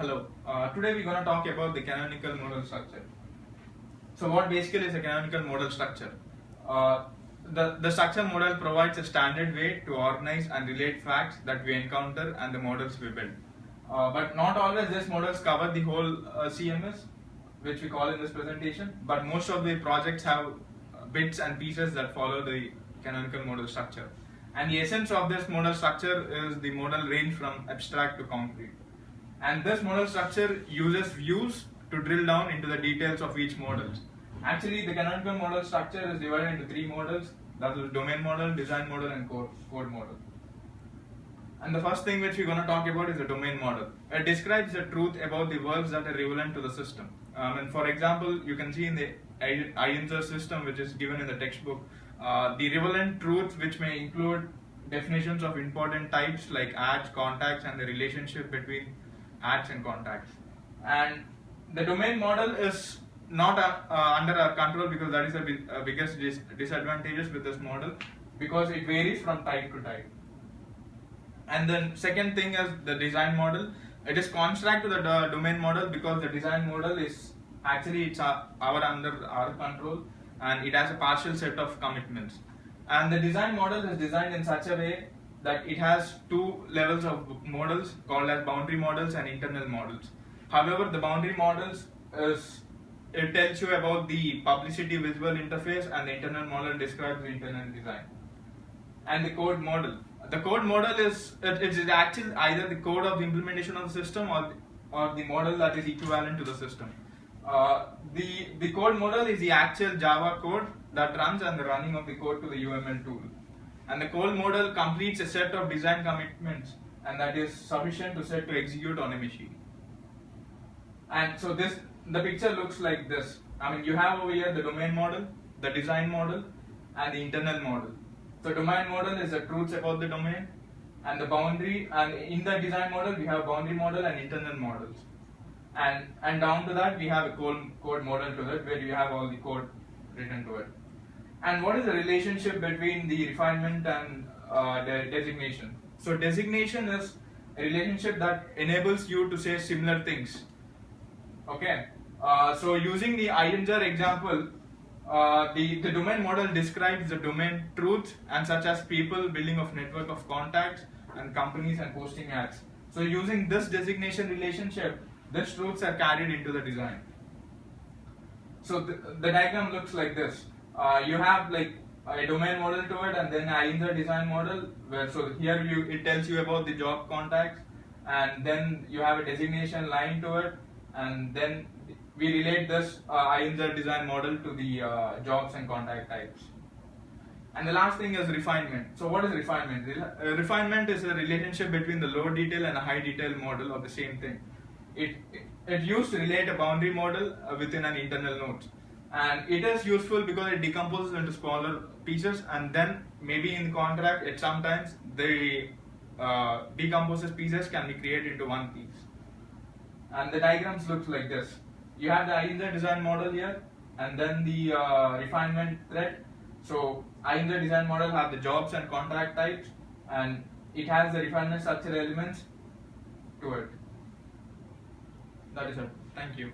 Hello, today we're going to talk about the canonical modal structure. So what basically is a canonical modal structure? The structure model provides a standard way to organize and relate facts that we encounter and the models we build. But not always these models cover the whole CMS, which we call in this presentation, but most of the projects have bits and pieces that follow the canonical modal structure. And the essence of this modal structure is the modal range from abstract to concrete. And this modal structure uses views to drill down into the details of each model. Actually, the canonical modal structure is divided into three models, that is domain model, design model and code model. And the first thing which we're going to talk about is the domain model. It describes the truth about the verbs that are relevant to the system. And for example, you can see in the INSER system, which is given in the textbook, the relevant truths which may include definitions of important types like adds, contacts, and the relationship between adds and contacts. And the domain model is not under our control because that is the biggest disadvantages with this model, because it varies from type to type. And then second thing is the design model. It is contrary to the domain model because the design model is actually it's under our control and it has a partial set of commitments. And the design model is designed in such a way that it has two levels of models called as boundary models and internal models. However, the boundary models it tells you about the publicity visual interface, and the internal model describes the internal design. And the code model. The code model is actually either the code of the implementation of the system or the model that is equivalent to the system. The code model is the actual Java code that runs and the running of the code to the UML tool. And the code model completes a set of design commitments, and that is sufficient to set to execute on a machine. And so the picture looks like this. I mean, you have over here the domain model, the design model, and the internal model. So domain model is the truths about the domain, and the boundary, and in the design model we have boundary model and internal models. And down to that we have a code model to it, where you have all the code written to it. And what is the relationship between the refinement and the designation? So designation is a relationship that enables you to say similar things. Okay. So using the INSER example, the domain model describes the domain truth and such as people, building of network of contacts, and companies and posting ads. So using this designation relationship, these truths are carried into the design. So the diagram looks like this. You have like a domain model to it, and then INSER design model, where so here it tells you about the job contacts, and then you have a designation line to it, and then we relate this INSER design model to the jobs and contact types. And the last thing is refinement. So what is refinement? Refinement is a relationship between the low detail and a high detail model of the same thing. It used to relate a boundary model within an internal node. And it is useful because it decomposes into smaller pieces, and then maybe in the contract sometimes the decomposed pieces can be created into one piece. And the diagrams look like this. You have the INSER design model here, and then the refinement thread. So INSER design model have the jobs and contract types, and it has the refinement structure elements to it. That is it. Thank you.